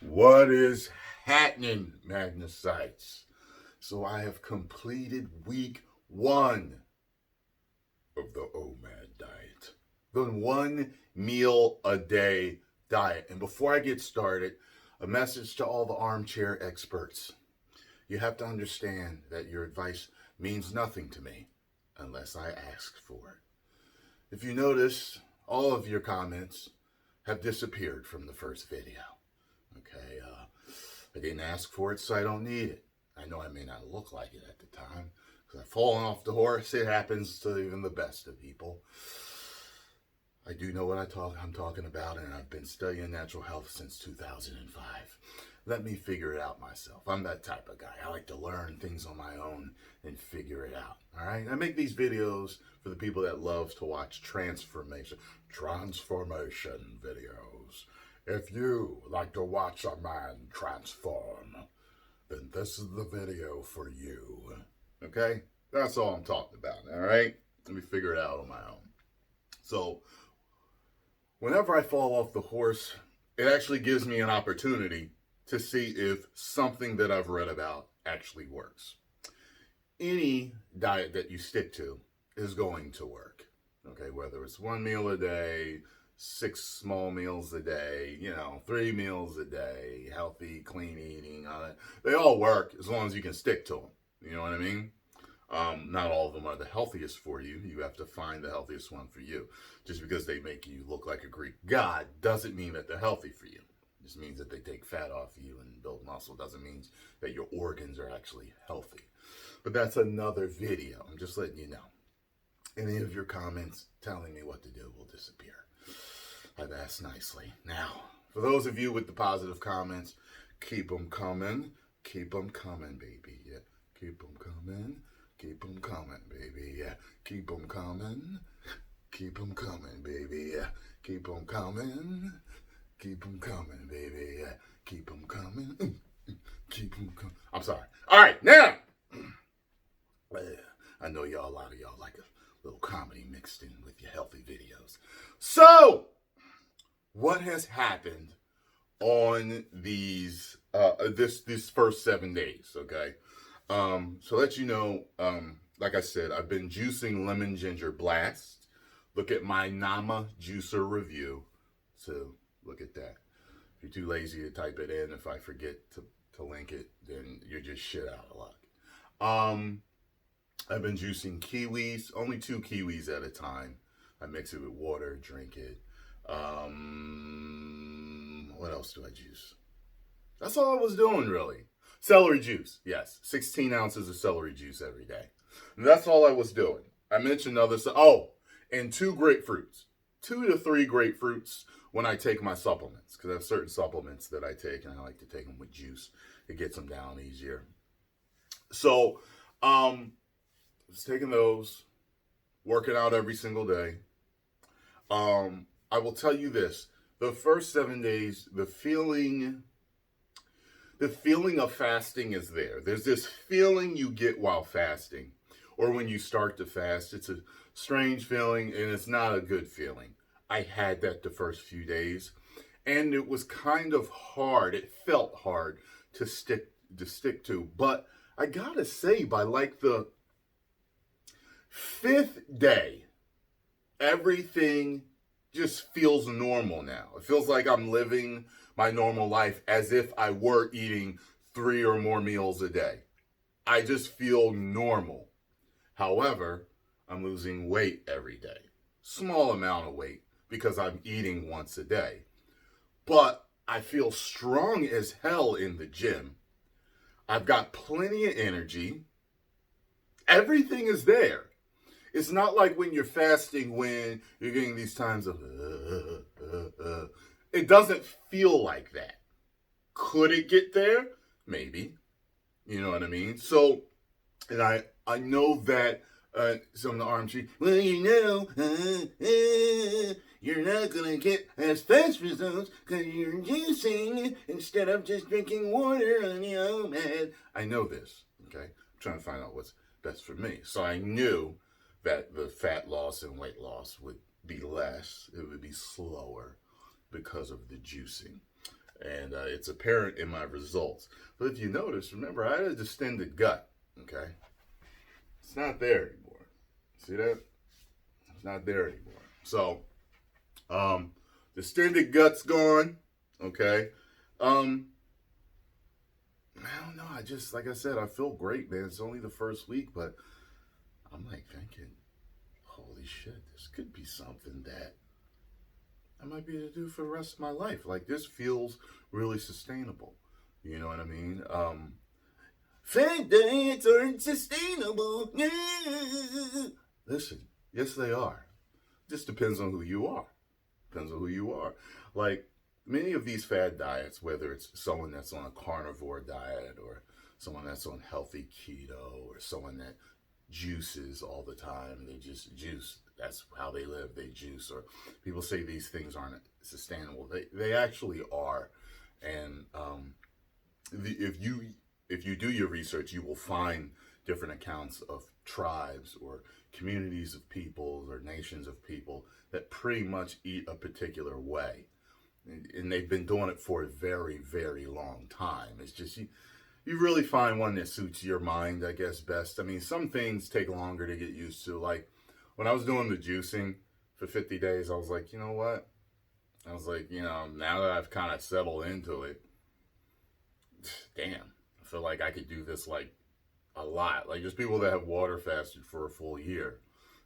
What is happening, Magnus sites? So I have completed week 1 of the omad diet, the 1 meal a day diet. And before I get started, a message to all the armchair experts. You have to understand that your advice means nothing to me unless I ask for it. If you notice, all of your comments have disappeared from the first video. Okay, I didn't ask for it, so I don't need it. I know I may not look like it at the time, because I've fallen off the horse. It happens to even the best of people. I do know what I'm talking about, and I've been studying natural health since 2005. Let me figure it out myself. I'm that type of guy. I like to learn things on my own and figure it out. All right? I make these videos for the people that love to watch transformation videos. If you like to watch a man transform, then this is the video for you. Okay? That's all I'm talking about. All right? Let me figure it out on my own. So, whenever I fall off the horse, it actually gives me an opportunity to see if something that I've read about actually works. Any diet that you stick to is going to work. Okay, whether it's 1 meal a day, 6 small meals a day, 3 meals a day, healthy, clean eating, they all work as long as you can stick to them. You know what I mean? Not all of them are the healthiest for you. You have to find the healthiest one for you. Just because they make you look like a Greek god doesn't mean that they're healthy for you. It just means that they take fat off you and build muscle. Doesn't mean that your organs are actually healthy. But that's another video. I'm just letting you know. Any of your comments telling me what to do will disappear. I've asked nicely. Now, for those of you with the positive comments, keep them coming. Keep them coming, baby. Yeah. Keep them coming. Keep them coming, baby. Yeah. Keep them coming. Keep them coming, baby. Yeah. Keep them coming. Keep them coming, baby. Yeah. Keep them coming. Keep them coming. I'm sorry. All right, now. I know a lot of y'all like a little comedy mixed in with your healthy videos. So, what has happened on these this first 7 days? Okay, so let you know. Like I said, I've been juicing lemon ginger blast. Look at my Nama juicer review. So look at that. If you're too lazy to type it in, if I forget to link it, then you're just shit out of luck. I've been juicing kiwis, only 2 kiwis at a time. I mix it with water, drink it. What else do I juice? That's all I was doing, really. Celery juice, yes. 16 ounces of celery juice every day. And that's all I was doing. I mentioned and 2 grapefruits. 2 to 3 grapefruits when I take my supplements. Because I have certain supplements that I take, and I like to take them with juice. It gets them down easier. So, I was taking those, working out every single day. I will tell you this. The first 7 days, the feeling of fasting is there. There's this feeling you get while fasting, or when you start to fast. It's a strange feeling, and it's not a good feeling. I had that the first few days, and it was kind of hard. It felt hard to stick to, but I gotta say, by like the 5th day, everything just feels normal now. It feels like I'm living my normal life as if I were eating 3 or more meals a day. I just feel normal. However, I'm losing weight every day. Small amount of weight because I'm eating once a day. But I feel strong as hell in the gym. I've got plenty of energy. Everything is there. It's not like when you're fasting, when you're getting these times of, it doesn't feel like that. Could it get there? Maybe. You know what I mean? So, and I know that some of the armchair, you're not going to get as fast results because you're juicing instead of just drinking water on the omad. I know this, okay? I'm trying to find out what's best for me. So I knew that the fat loss and weight loss would be less. It would be slower because of the juicing. And it's apparent in my results. But if you notice, remember, I had a distended gut, okay? It's not there anymore. See that? It's not there anymore. So, distended gut's gone, okay? I don't know. I just, like I said, I feel great, man. It's only the first week, but I'm like thinking, holy shit, this could be something that I might be able to do for the rest of my life. Like, this feels really sustainable. You know what I mean? Fat diets aren't sustainable. Listen, yes, they are. Just depends on who you are. Depends on who you are. Like, many of these fad diets, whether it's someone that's on a carnivore diet or someone that's on healthy keto or someone that juices all the time, they just juice. That's how they live. They juice. Or people say these things aren't sustainable. They actually are. And if you do your research, you will find different accounts of tribes or communities of people or nations of people that pretty much eat a particular way. And they've been doing it for a very, very long time. It's just you really find one that suits your mind, I guess, best. I mean, some things take longer to get used to. Like, when I was doing the juicing for 50 days, I was like, you know what? I was like, now that I've kind of settled into it, damn, I feel like I could do this, like, a lot. Like, just people that have water fasted for a full year.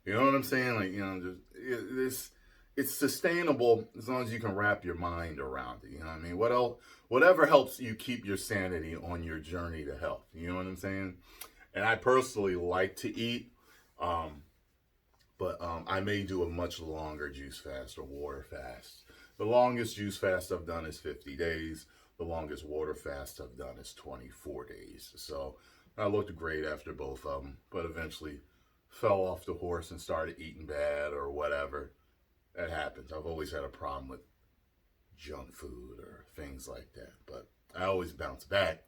You know what I'm saying? Like, it's sustainable as long as you can wrap your mind around it. You know what I mean? What else? Whatever helps you keep your sanity on your journey to health. You know what I'm saying? And I personally like to eat, but I may do a much longer juice fast or water fast. The longest juice fast I've done is 50 days. The longest water fast I've done is 24 days. So I looked great after both of them, but eventually fell off the horse and started eating bad or whatever. That happens. I've always had a problem with junk food or things like that, but I always bounce back.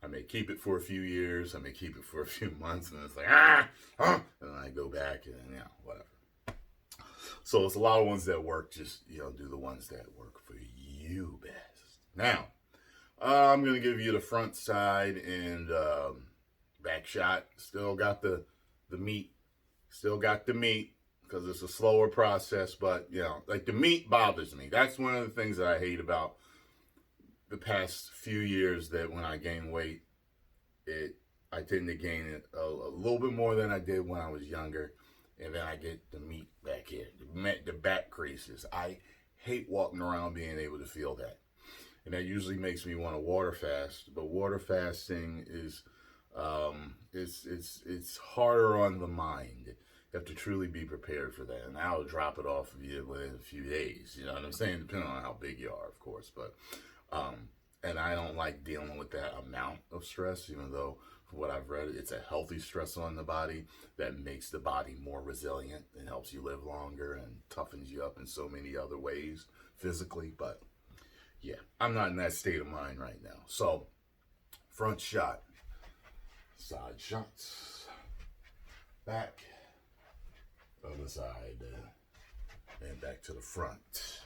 I may keep it for a few years, I may keep it for a few months, and it's like, and then I go back and, whatever. So it's a lot of ones that work. Just, do the ones that work for you best. Now, I'm going to give you the front side and back shot. Still got the meat. Still got the meat. Because it's a slower process, but, like, the meat bothers me. That's one of the things that I hate about the past few years, that when I gain weight, I tend to gain it a little bit more than I did when I was younger, and then I get the meat back here, the back creases. I hate walking around being able to feel that, and that usually makes me want to water fast, but water fasting is, it's harder on the mind. You have to truly be prepared for that. And I'll drop it off of you within a few days. You know what I'm saying? Depending on how big you are, of course. But, and I don't like dealing with that amount of stress, even though, from what I've read, it's a healthy stress on the body that makes the body more resilient and helps you live longer and toughens you up in so many other ways physically. But, yeah, I'm not in that state of mind right now. So, front shot, side shots, back, other side, and back to the front.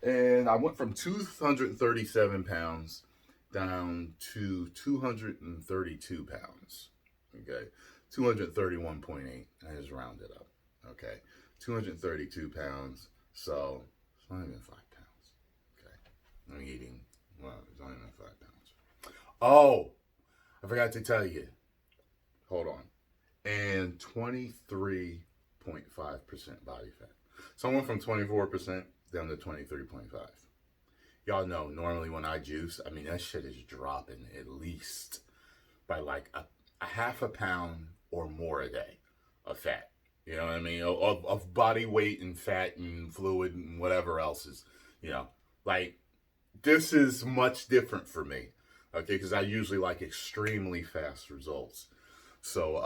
And I went from 237 pounds down to 232 pounds. Okay, 231.8. I just rounded up. Okay, 232 pounds. So it's not even 5 pounds. Okay, I'm eating. Well, it's not even 5 pounds. Oh, I forgot to tell you. Hold on. And 23.5% body fat. So I went from 24% down to 23.5. Y'all know, normally when I juice, I mean, that shit is dropping at least by like a half a pound or more a day of fat. You know what I mean? Of body weight and fat and fluid and whatever else is, like, this is much different for me. Okay, because I usually like extremely fast results. So,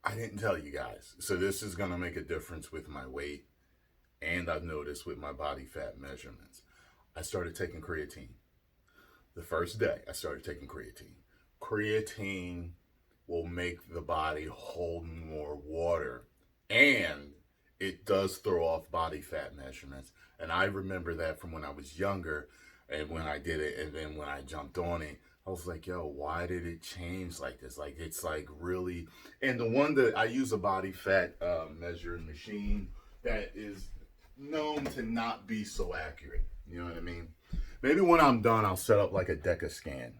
I didn't tell you guys. So this is going to make a difference with my weight. And I've noticed with my body fat measurements. I started taking creatine. The first day I started taking creatine. Creatine will make the body hold more water. And it does throw off body fat measurements. And I remember that from when I was younger and when I did it, and then when I jumped on it, I was like, yo, why did it change like this? Like, it's like really, and the one that I use a body fat measuring machine that is known to not be so accurate. You know what I mean? Maybe when I'm done, I'll set up like a DECA scan.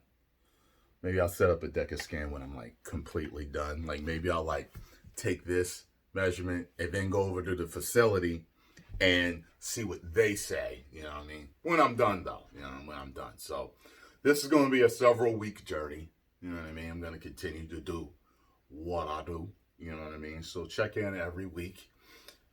Maybe I'll set up a DECA scan when I'm like completely done. Like maybe I'll like take this measurement and then go over to the facility and see what they say. You know what I mean? When I'm done though, you know, when I'm done. So this is going to be a several week journey. You know what I mean? I'm going to continue to do what I do. You know what I mean? So check in every week.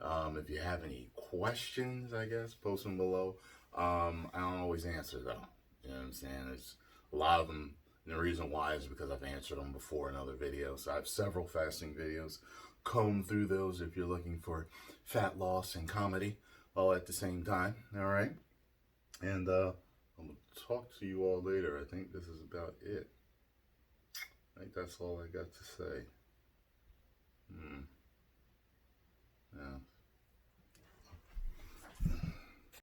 If you have any questions, I guess, post them below. I don't always answer though. You know what I'm saying? There's a lot of them. And the reason why is because I've answered them before in other videos. So I have several fasting videos. Comb through those if you're looking for fat loss and comedy all at the same time. All right. And I'm going to talk to you all later. I think this is about it. I think that's all I got to say.